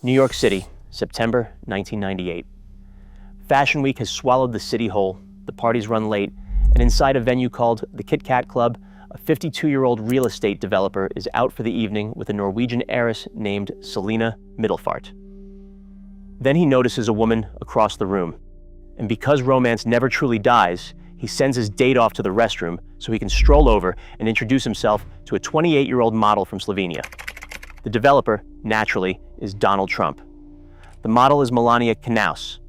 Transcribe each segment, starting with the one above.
New York City, September 1998. Fashion Week has swallowed the city whole, the parties run late, and inside a venue called the Kit Kat Club, a 52-year-old real estate developer is out for the evening with a Norwegian heiress named Celina Midelfart. Then he notices a woman across the room, and because romance never truly dies, he sends his date off to the restroom so he can stroll over and introduce himself to a 28-year-old model from Slovenia. The developer, naturally, is Donald Trump. The model is Melania Knauss,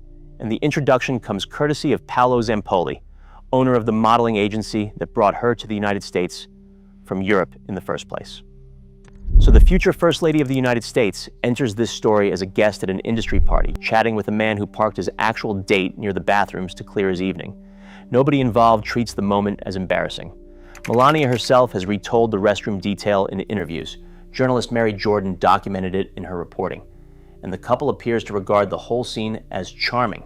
and the introduction comes courtesy of Paolo Zampolli, owner of the modeling agency that brought her to the United States from Europe in the first place. So the future First Lady of the United States enters this story as a guest at an industry party, chatting with a man who parked his actual date near the bathrooms to clear his evening. Nobody involved treats the moment as embarrassing. Melania herself has retold the restroom detail in interviews. Journalist Mary Jordan documented it in her reporting, and the couple appears to regard the whole scene as charming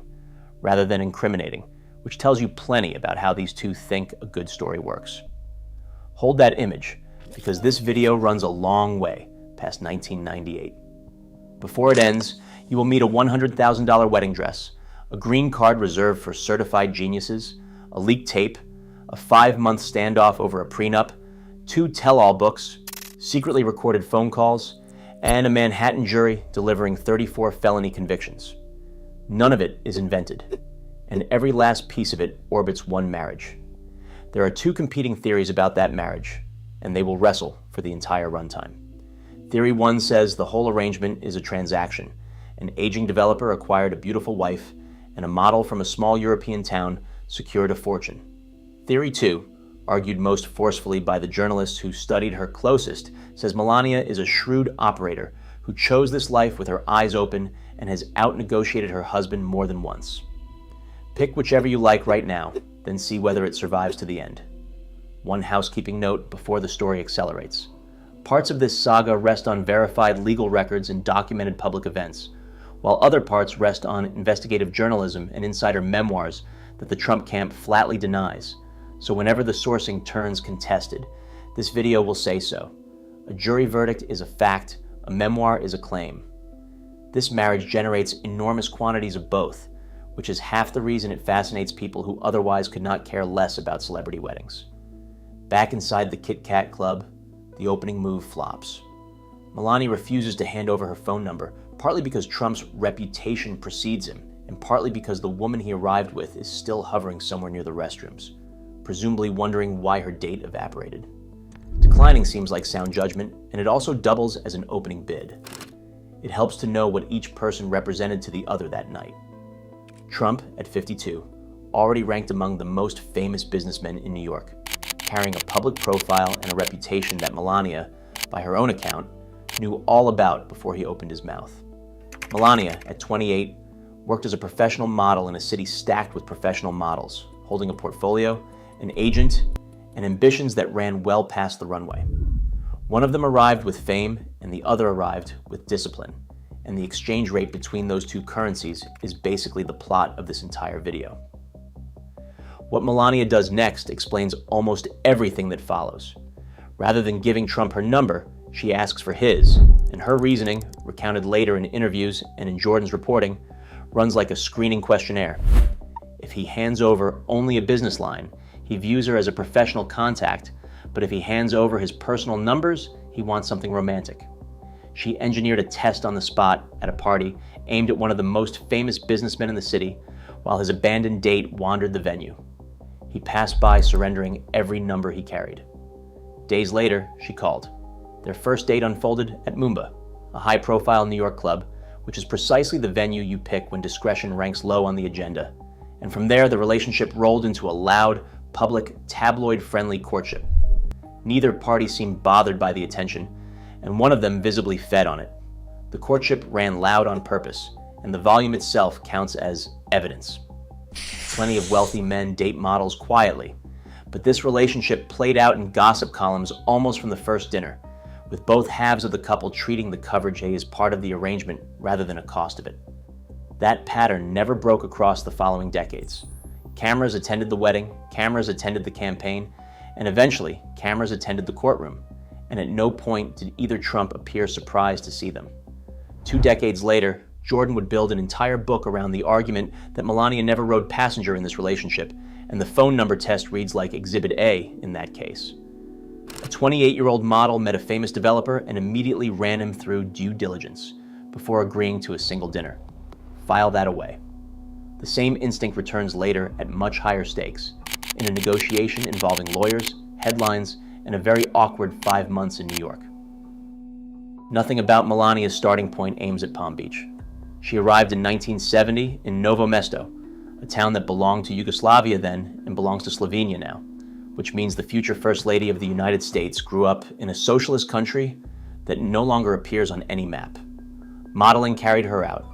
rather than incriminating, which tells you plenty about how these two think a good story works. Hold that image, because this video runs a long way past 1998. Before it ends, you will meet a $100,000 wedding dress, a green card reserved for certified geniuses, a leaked tape, a 5-month standoff over a prenup, 2 tell-all books, secretly recorded phone calls, and a Manhattan jury delivering 34 felony convictions. None of it is invented, and every last piece of it orbits one marriage. There are 2 competing theories about that marriage, and they will wrestle for the entire runtime. Theory 1 says the whole arrangement is a transaction. An aging developer acquired a beautiful wife, and a model from a small European town secured a fortune. Theory 2, argued most forcefully by the journalists who studied her closest, says Melania is a shrewd operator who chose this life with her eyes open and has out-negotiated her husband more than once. Pick whichever you like right now, then see whether it survives to the end. One housekeeping note before the story accelerates. Parts of this saga rest on verified legal records and documented public events, while other parts rest on investigative journalism and insider memoirs that the Trump camp flatly denies. So whenever the sourcing turns contested, this video will say so. A jury verdict is a fact, a memoir is a claim. This marriage generates enormous quantities of both, which is half the reason it fascinates people who otherwise could not care less about celebrity weddings. Back inside the Kit Kat Club, the opening move flops. Melania refuses to hand over her phone number, partly because Trump's reputation precedes him, and partly because the woman he arrived with is still hovering somewhere near the restrooms, presumably wondering why her date evaporated. Declining seems like sound judgment, and it also doubles as an opening bid. It helps to know what each person represented to the other that night. Trump, at 52, already ranked among the most famous businessmen in New York, carrying a public profile and a reputation that Melania, by her own account, knew all about before he opened his mouth. Melania, at 28, worked as a professional model in a city stacked with professional models, holding a portfolio, an agent, and ambitions that ran well past the runway. One of them arrived with fame, and the other arrived with discipline, and the exchange rate between those 2 currencies is basically the plot of this entire video. What Melania does next explains almost everything that follows. Rather than giving Trump her number, she asks for his, and her reasoning, recounted later in interviews and in Jordan's reporting, runs like a screening questionnaire. If he hands over only a business line, he views her as a professional contact, but if he hands over his personal numbers, he wants something romantic. She engineered a test on the spot at a party aimed at one of the most famous businessmen in the city, while his abandoned date wandered the venue. He passed by, surrendering every number he carried. Days later, she called. Their first date unfolded at Mumba, a high-profile New York club, which is precisely the venue you pick when discretion ranks low on the agenda. And from there, the relationship rolled into a loud, public, tabloid-friendly courtship. Neither party seemed bothered by the attention, and one of them visibly fed on it. The courtship ran loud on purpose, and the volume itself counts as evidence. Plenty of wealthy men date models quietly, but this relationship played out in gossip columns almost from the first dinner, with both halves of the couple treating the coverage as part of the arrangement rather than a cost of it. That pattern never broke across the following decades. Cameras attended the wedding, cameras attended the campaign, and eventually, cameras attended the courtroom, and at no point did either Trump appear surprised to see them. 2 decades later, Jordan would build an entire book around the argument that Melania never rode passenger in this relationship, and the phone number test reads like Exhibit A in that case. A 28-year-old model met a famous developer and immediately ran him through due diligence before agreeing to a single dinner. File that away. The same instinct returns later at much higher stakes, in a negotiation involving lawyers, headlines, and a very awkward 5 months in New York. Nothing about Melania's starting point aims at Palm Beach. She arrived in 1970 in Novo Mesto, a town that belonged to Yugoslavia then and belongs to Slovenia now, which means the future First Lady of the United States grew up in a socialist country that no longer appears on any map. Modeling carried her out.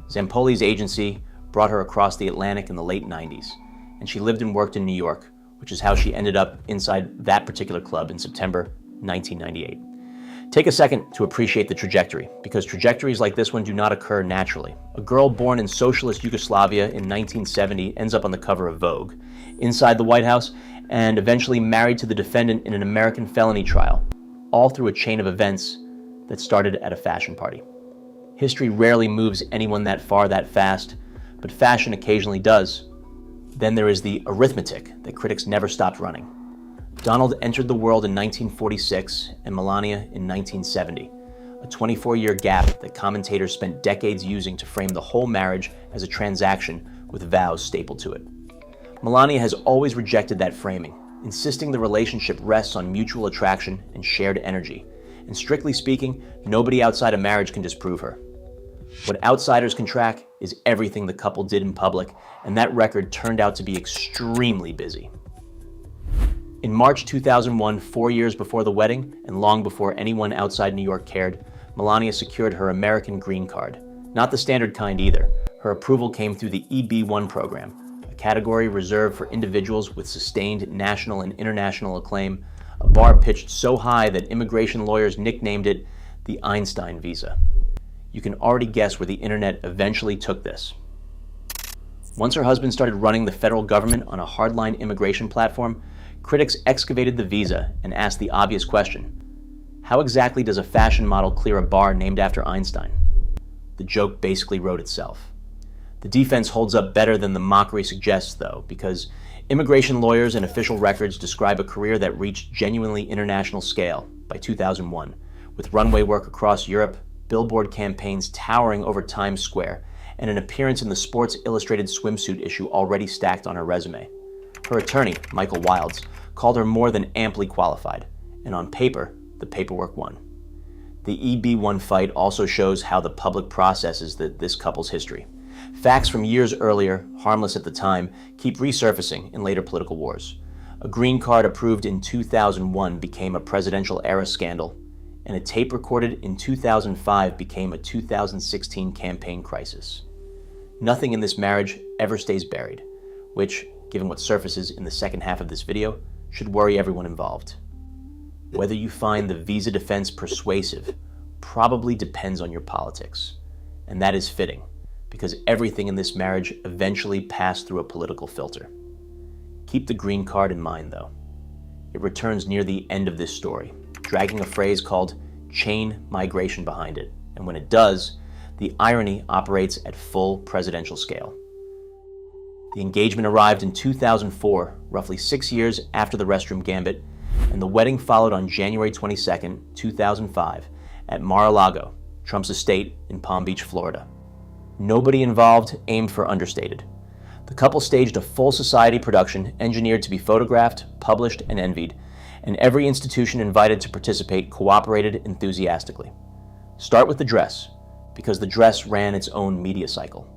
Zampolli's agency brought her across the Atlantic in the late 90s, and she lived and worked in New York, which is how she ended up inside that particular club in September 1998. Take a second to appreciate the trajectory, because trajectories like this one do not occur naturally. A girl born in socialist Yugoslavia in 1970 ends up on the cover of Vogue, inside the White House, and eventually married to the defendant in an American felony trial, all through a chain of events that started at a fashion party. History rarely moves anyone that far that fast, but fashion occasionally does. Then there is the arithmetic that critics never stopped running. Donald entered the world in 1946 and Melania in 1970, a 24-year gap that commentators spent decades using to frame the whole marriage as a transaction with vows stapled to it. Melania has always rejected that framing, insisting the relationship rests on mutual attraction and shared energy, and strictly speaking, nobody outside of marriage can disprove her. What outsiders can track is everything the couple did in public, and that record turned out to be extremely busy. In March 2001, 4 years before the wedding, and long before anyone outside New York cared, Melania secured her American green card. Not the standard kind either. Her approval came through the EB-1 program, a category reserved for individuals with sustained national and international acclaim, a bar pitched so high that immigration lawyers nicknamed it the Einstein visa. You can already guess where the internet eventually took this. Once her husband started running the federal government on a hardline immigration platform, critics excavated the visa and asked the obvious question: how exactly does a fashion model clear a bar named after Einstein? The joke basically wrote itself. The defense holds up better than the mockery suggests, though, because immigration lawyers and official records describe a career that reached genuinely international scale by 2001, with runway work across Europe, billboard campaigns towering over Times Square, and an appearance in the Sports Illustrated swimsuit issue already stacked on her resume. Her attorney, Michael Wilds, called her more than amply qualified, and on paper, the paperwork won. The EB-1 fight also shows how the public processes this couple's history. Facts from years earlier, harmless at the time, keep resurfacing in later political wars. A green card approved in 2001 became a presidential era scandal, and a tape recorded in 2005 became a 2016 campaign crisis. Nothing in this marriage ever stays buried, which, given what surfaces in the second half of this video, should worry everyone involved. Whether you find the visa defense persuasive probably depends on your politics, and that is fitting, because everything in this marriage eventually passed through a political filter. Keep the green card in mind, though. It returns near the end of this story, dragging a phrase called chain migration behind it, and when it does, the irony operates at full presidential scale. The engagement arrived in 2004, roughly 6 years after the restroom gambit, and the wedding followed on January 22, 2005, at Mar-a-Lago, Trump's estate in Palm Beach, Florida. Nobody involved aimed for understated. The couple staged a full society production engineered to be photographed, published, and envied, and every institution invited to participate cooperated enthusiastically. Start with the dress, because the dress ran its own media cycle.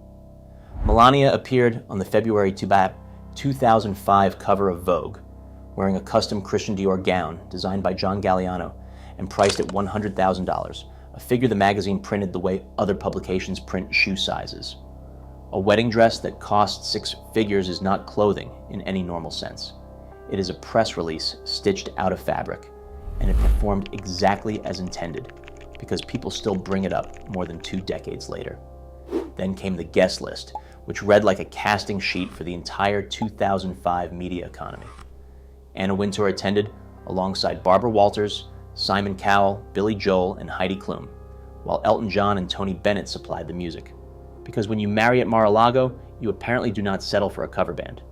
Melania appeared on the February 2005 cover of Vogue, wearing a custom Christian Dior gown designed by John Galliano and priced at $100,000, a figure the magazine printed the way other publications print shoe sizes. A wedding dress that costs 6 figures is not clothing in any normal sense. It is a press release stitched out of fabric, and it performed exactly as intended, because people still bring it up more than 2 decades later. Then came the guest list, which read like a casting sheet for the entire 2005 media economy. Anna Wintour attended alongside Barbara Walters, Simon Cowell, Billy Joel, and Heidi Klum, while Elton John and Tony Bennett supplied the music. Because when you marry at Mar-a-Lago, you apparently do not settle for a cover band.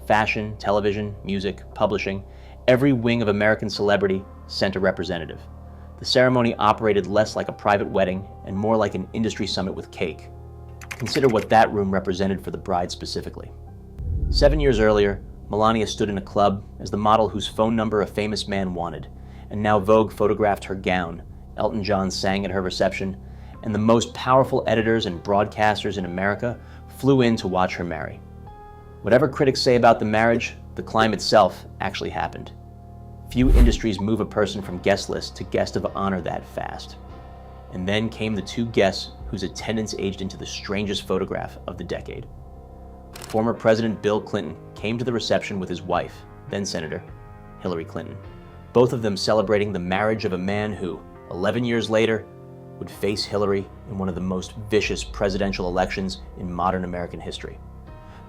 Fashion, television, music, publishing, every wing of American celebrity sent a representative. The ceremony operated less like a private wedding and more like an industry summit with cake. Consider what that room represented for the bride specifically. 7 years earlier, Melania stood in a club as the model whose phone number a famous man wanted, and now Vogue photographed her gown, Elton John sang at her reception, and the most powerful editors and broadcasters in America flew in to watch her marry. Whatever critics say about the marriage, the climb itself actually happened. Few industries move a person from guest list to guest of honor that fast. And then came the two guests whose attendance aged into the strangest photograph of the decade. Former President Bill Clinton came to the reception with his wife, then Senator Hillary Clinton, both of them celebrating the marriage of a man who, 11 years later, would face Hillary in one of the most vicious presidential elections in modern American history.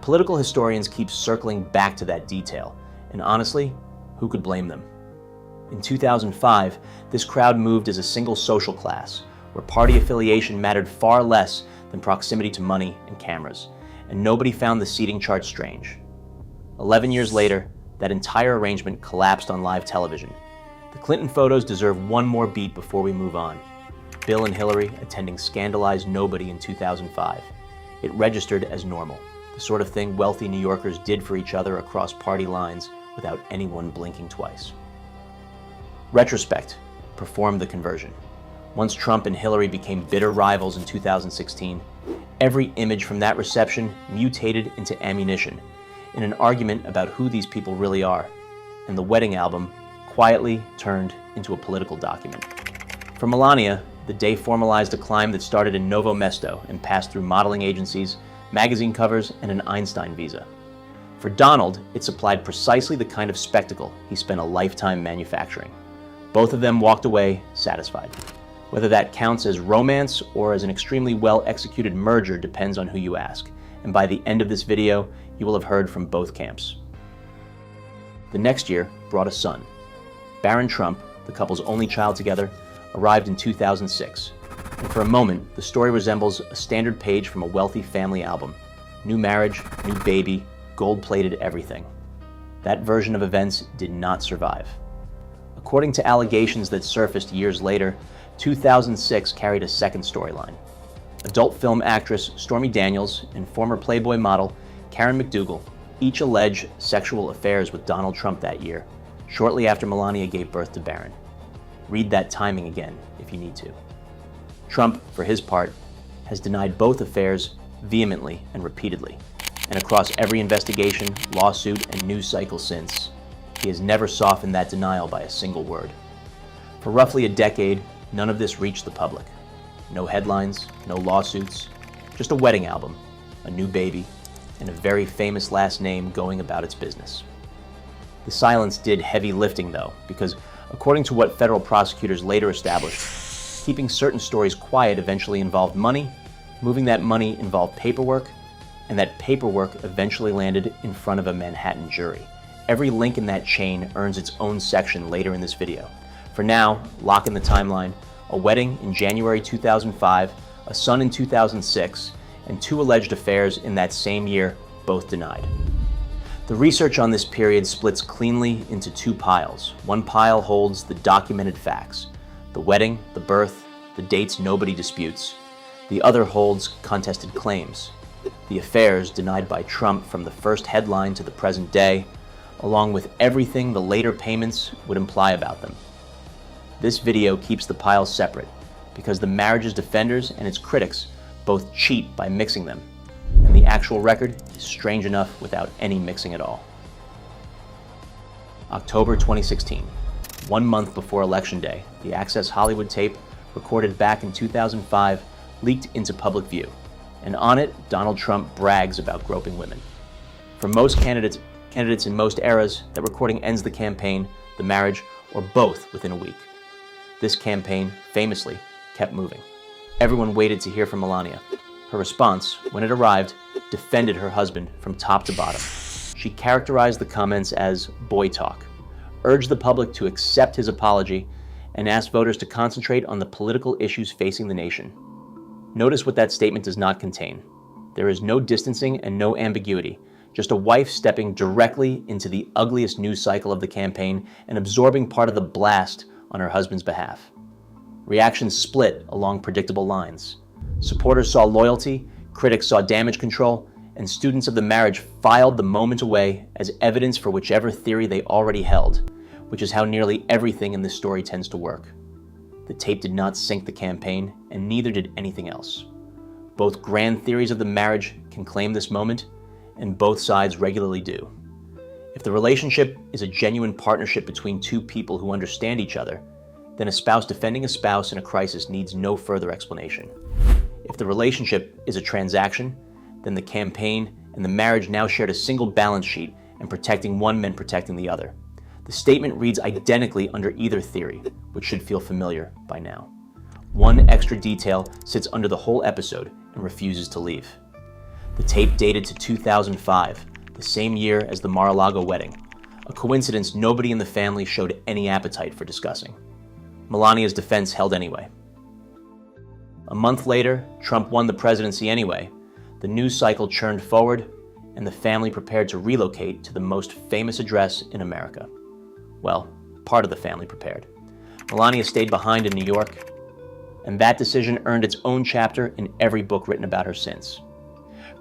Political historians keep circling back to that detail, and honestly, who could blame them? In 2005, this crowd moved as a single social class, where party affiliation mattered far less than proximity to money and cameras, and nobody found the seating chart strange. 11 years later, that entire arrangement collapsed on live television. The Clinton photos deserve one more beat before we move on. Bill and Hillary attending Scandalized Nobody in 2005. It registered as normal, the sort of thing wealthy New Yorkers did for each other across party lines without anyone blinking twice. Retrospect performed the conversion. Once Trump and Hillary became bitter rivals in 2016, every image from that reception mutated into ammunition in an argument about who these people really are, and the wedding album quietly turned into a political document. For Melania, the day formalized a climb that started in Novo Mesto and passed through modeling agencies, magazine covers, and an Einstein visa. For Donald, it supplied precisely the kind of spectacle he spent a lifetime manufacturing. Both of them walked away satisfied. Whether that counts as romance or as an extremely well-executed merger depends on who you ask, and by the end of this video, you will have heard from both camps. The next year brought a son. Barron Trump, the couple's only child together, arrived in 2006, and for a moment, the story resembles a standard page from a wealthy family album. New marriage, new baby, gold-plated everything. That version of events did not survive. According to allegations that surfaced years later, 2006 carried a second storyline. Adult film actress Stormy Daniels and former Playboy model Karen McDougal each allege sexual affairs with Donald Trump that year, shortly after Melania gave birth to Barron. Read that timing again if you need to. Trump, for his part, has denied both affairs vehemently and repeatedly, and across every investigation, lawsuit, and news cycle since, he has never softened that denial by a single word. For roughly a decade, none of this reached the public. No headlines, no lawsuits, just a wedding album, a new baby, and a very famous last name going about its business. The silence did heavy lifting, though, because according to what federal prosecutors later established, keeping certain stories quiet eventually involved money, moving that money involved paperwork, and that paperwork eventually landed in front of a Manhattan jury. Every link in that chain earns its own section later in this video. For now, lock in the timeline: a wedding in January 2005, a son in 2006, and two alleged affairs in that same year, both denied. The research on this period splits cleanly into two piles. One pile holds the documented facts: the wedding, the birth, the dates nobody disputes. The other holds contested claims: the affairs denied by Trump from the first headline to the present day, along with everything the later payments would imply about them. This video keeps the piles separate because the marriage's defenders and its critics both cheat by mixing them, and the actual record is strange enough without any mixing at all. October 2016, 1 month before Election Day, the Access Hollywood tape, recorded back in 2005, leaked into public view, and on it, Donald Trump brags about groping women. For most candidates in most eras, that recording ends the campaign, the marriage, or both within a week. This campaign, famously, kept moving. Everyone waited to hear from Melania. Her response, when it arrived, defended her husband from top to bottom. She characterized the comments as boy talk, urged the public to accept his apology, and asked voters to concentrate on the political issues facing the nation. Notice what that statement does not contain. There is no distancing and no ambiguity, just a wife stepping directly into the ugliest news cycle of the campaign and absorbing part of the blast on her husband's behalf. Reactions split along predictable lines. Supporters saw loyalty, critics saw damage control, and students of the marriage filed the moment away as evidence for whichever theory they already held, which is how nearly everything in this story tends to work. The tape did not sink the campaign, and neither did anything else. Both grand theories of the marriage can claim this moment, and both sides regularly do. If the relationship is a genuine partnership between two people who understand each other, then a spouse defending a spouse in a crisis needs no further explanation. If the relationship is a transaction, then the campaign and the marriage now shared a single balance sheet, and protecting one meant protecting the other. The statement reads identically under either theory, which should feel familiar by now. One extra detail sits under the whole episode and refuses to leave. The tape dated to 2005, the same year as the Mar-a-Lago wedding, a coincidence nobody in the family showed any appetite for discussing. Melania's defense held anyway. A month later, Trump won the presidency anyway. The news cycle churned forward, and the family prepared to relocate to the most famous address in America. Well, part of the family prepared. Melania stayed behind in New York, and that decision earned its own chapter in every book written about her since.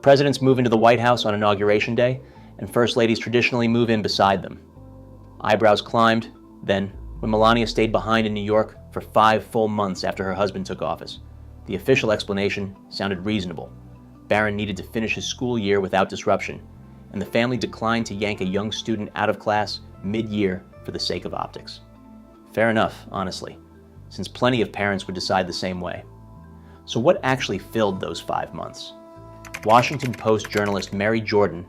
Presidents move into the White House on Inauguration Day, and First Ladies traditionally move in beside them. Eyebrows climbed, then, when Melania stayed behind in New York for 5 full months after her husband took office, the official explanation sounded reasonable. Barron needed to finish his school year without disruption, and the family declined to yank a young student out of class mid-year for the sake of optics. Fair enough, honestly, since plenty of parents would decide the same way. So what actually filled those 5 months? Washington Post journalist Mary Jordan,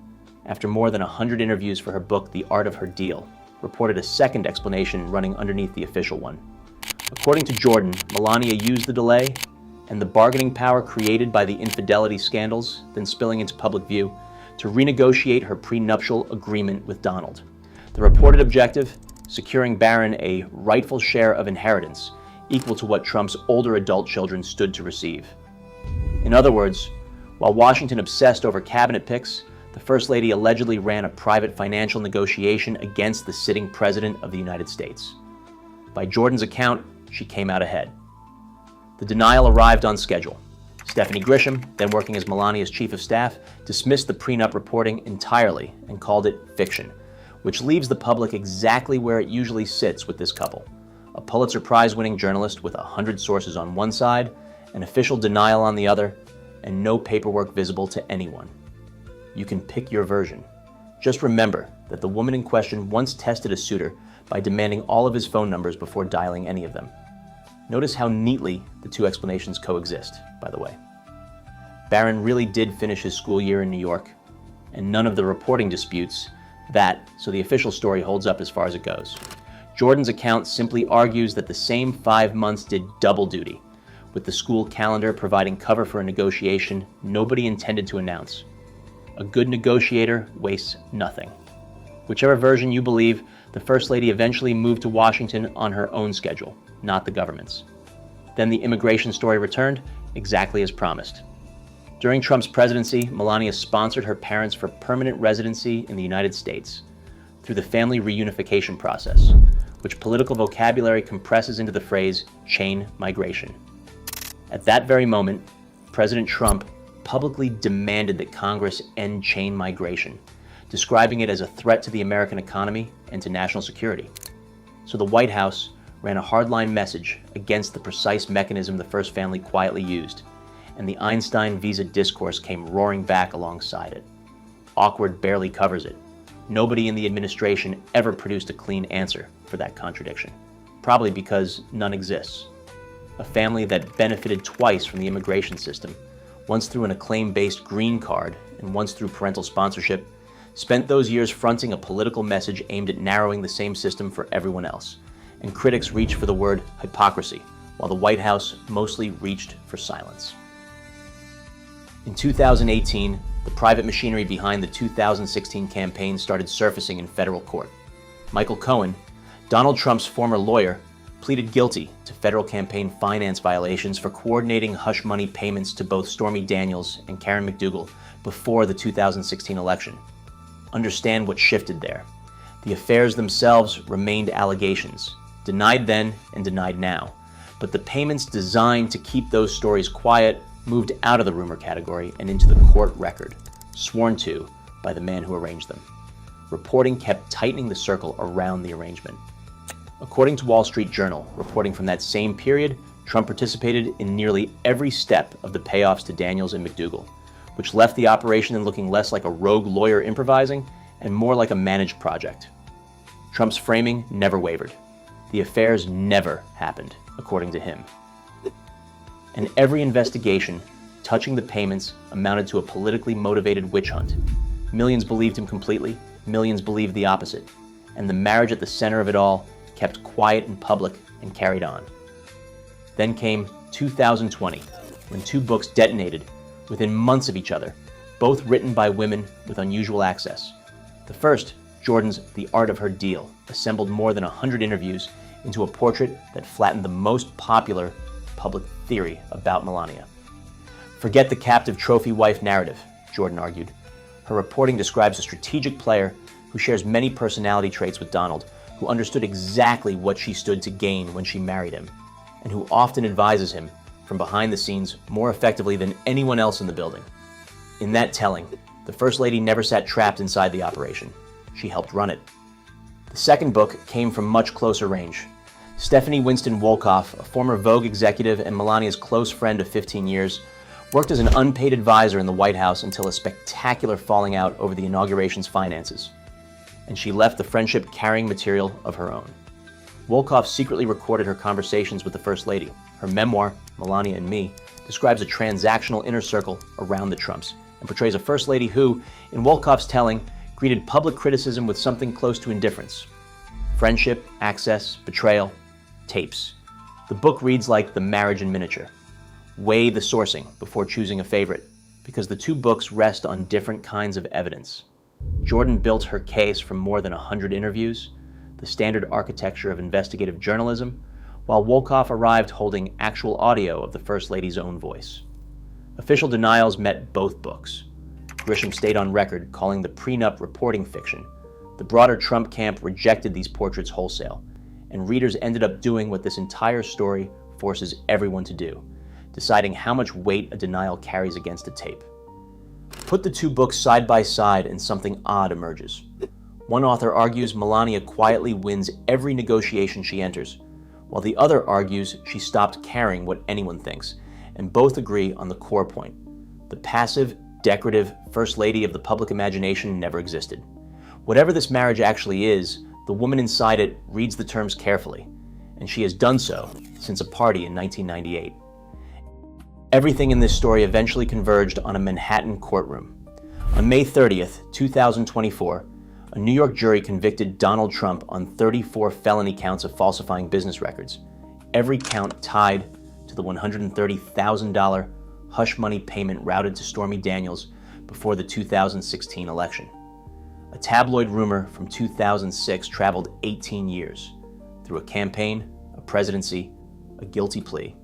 after more than 100 interviews for her book The Art of Her Deal, reported a second explanation running underneath the official one. According to Jordan, Melania used the delay and the bargaining power created by the infidelity scandals, then spilling into public view, to renegotiate her prenuptial agreement with Donald. The reported objective, securing Barron a rightful share of inheritance equal to what Trump's older adult children stood to receive. In other words, while Washington obsessed over cabinet picks, the First Lady allegedly ran a private financial negotiation against the sitting President of the United States. By Jordan's account, she came out ahead. The denial arrived on schedule. Stephanie Grisham, then working as Melania's chief of staff, dismissed the prenup reporting entirely and called it fiction, which leaves the public exactly where it usually sits with this couple: a Pulitzer Prize-winning journalist with 100 sources on one side, an official denial on the other, and no paperwork visible to anyone. You can pick your version. Just remember that the woman in question once tested a suitor by demanding all of his phone numbers before dialing any of them. Notice how neatly the two explanations coexist, by the way. Barron really did finish his school year in New York, and none of the reporting disputes that, so the official story holds up as far as it goes. Jordan's account simply argues that the same 5 months did double duty, with the school calendar providing cover for a negotiation nobody intended to announce. A good negotiator wastes nothing. Whichever version you believe, the First Lady eventually moved to Washington on her own schedule, not the government's. Then the immigration story returned, exactly as promised. During Trump's presidency, Melania sponsored her parents for permanent residency in the United States through the family reunification process, which political vocabulary compresses into the phrase chain migration. At that very moment, President Trump publicly demanded that Congress end chain migration, describing it as a threat to the American economy and to national security. So the White House ran a hardline message against the precise mechanism the First Family quietly used, and the Einstein visa discourse came roaring back alongside it. Awkward barely covers it. Nobody in the administration ever produced a clean answer for that contradiction, probably because none exists. A family that benefited twice from the immigration system, once through an acclaim-based green card and once through parental sponsorship, spent those years fronting a political message aimed at narrowing the same system for everyone else, and critics reached for the word hypocrisy, while the White House mostly reached for silence. In 2018, the private machinery behind the 2016 campaign started surfacing in federal court. Michael Cohen, Donald Trump's former lawyer, pleaded guilty to federal campaign finance violations for coordinating hush money payments to both Stormy Daniels and Karen McDougal before the 2016 election. Understand what shifted there. The affairs themselves remained allegations, denied then and denied now, but the payments designed to keep those stories quiet moved out of the rumor category and into the court record, sworn to by the man who arranged them. Reporting kept tightening the circle around the arrangement. According to Wall Street Journal, reporting from that same period, Trump participated in nearly every step of the payoffs to Daniels and McDougal, which left the operation looking less like a rogue lawyer improvising and more like a managed project. Trump's framing never wavered. The affairs never happened, according to him. And every investigation touching the payments amounted to a politically motivated witch hunt. Millions believed him completely, millions believed the opposite, and the marriage at the center of it all kept quiet in public and carried on. Then came 2020, when two books detonated within months of each other, both written by women with unusual access. The first, Jordan's The Art of Her Deal, assembled more than 100 interviews into a portrait that flattened the most popular public theory about Melania. Forget the captive trophy wife narrative, Jordan argued. Her reporting describes a strategic player who shares many personality traits with Donald, who understood exactly what she stood to gain when she married him, and who often advises him from behind the scenes more effectively than anyone else in the building. In that telling, the First Lady never sat trapped inside the operation. She helped run it. The second book came from much closer range. Stephanie Winston Wolkoff, a former Vogue executive and Melania's close friend of 15 years, worked as an unpaid advisor in the White House until a spectacular falling out over the inauguration's finances, and she left the friendship carrying material of her own. Wolkoff secretly recorded her conversations with the First Lady. Her memoir, Melania and Me, describes a transactional inner circle around the Trumps and portrays a First Lady who, in Wolkoff's telling, greeted public criticism with something close to indifference. Friendship, access, betrayal, tapes. The book reads like The Marriage in Miniature. Weigh the sourcing before choosing a favorite, because the two books rest on different kinds of evidence. Jordan built her case from more than 100 interviews, the standard architecture of investigative journalism, while Wolkoff arrived holding actual audio of the First Lady's own voice. Official denials met both books. Grisham stayed on record calling the prenup reporting fiction. The broader Trump camp rejected these portraits wholesale, and readers ended up doing what this entire story forces everyone to do, deciding how much weight a denial carries against a tape. Put the two books side by side and something odd emerges. One author argues Melania quietly wins every negotiation she enters, while the other argues she stopped caring what anyone thinks, and both agree on the core point. The passive, decorative First Lady of the public imagination never existed. Whatever this marriage actually is, the woman inside it reads the terms carefully, and she has done so since a party in 1998. Everything in this story eventually converged on a Manhattan courtroom. On May 30th, 2024, a New York jury convicted Donald Trump on 34 felony counts of falsifying business records, every count tied to the $130,000 hush money payment routed to Stormy Daniels before the 2016 election. A tabloid rumor from 2006 traveled 18 years through a campaign, a presidency, a guilty plea,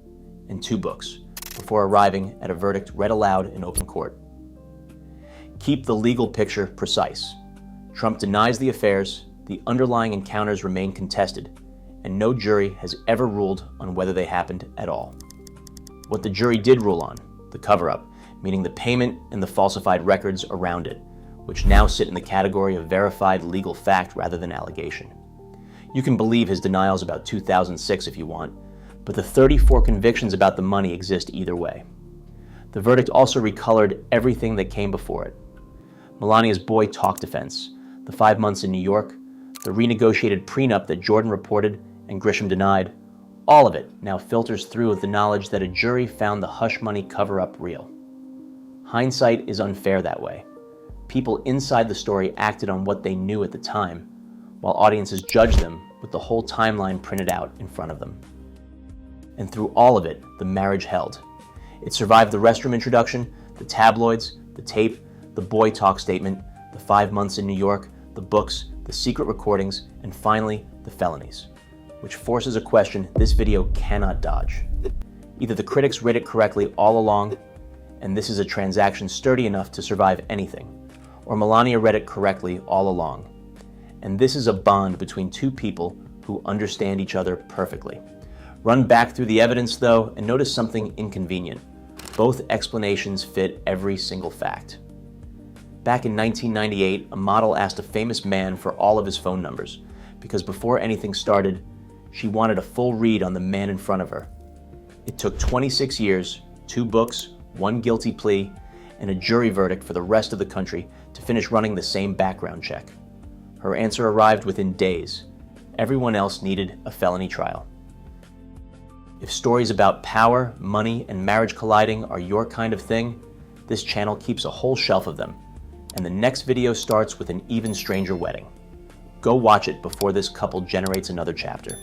and two books, before arriving at a verdict read aloud in open court. Keep the legal picture precise. Trump denies the affairs, the underlying encounters remain contested, and no jury has ever ruled on whether they happened at all. What the jury did rule on, the cover-up, meaning the payment and the falsified records around it, which now sit in the category of verified legal fact rather than allegation. You can believe his denials about 2006 if you want, but the 34 convictions about the money exist either way. The verdict also recolored everything that came before it. Melania's boy talk defense, the 5 months in New York, the renegotiated prenup that Jordan reported and Grisham denied, all of it now filters through with the knowledge that a jury found the hush money cover-up real. Hindsight is unfair that way. People inside the story acted on what they knew at the time, while audiences judged them with the whole timeline printed out in front of them. And through all of it, the marriage held. It survived the restroom introduction, the tabloids, the tape, the boy talk statement, the 5 months in New York, the books, the secret recordings, and finally, the felonies. which forces a question this video cannot dodge. Either the critics read it correctly all along, and this is a transaction sturdy enough to survive anything, or Melania read it correctly all along, and this is a bond between two people who understand each other perfectly. Run back through the evidence, though, and notice something inconvenient. Both explanations fit every single fact. Back in 1998, a model asked a famous man for all of his phone numbers, because before anything started, she wanted a full read on the man in front of her. It took 26 years, 2 books, 1 guilty plea, and a jury verdict for the rest of the country to finish running the same background check. Her answer arrived within days. Everyone else needed a felony trial. If stories about power, money, and marriage colliding are your kind of thing, this channel keeps a whole shelf of them. And the next video starts with an even stranger wedding. Go watch it before this couple generates another chapter.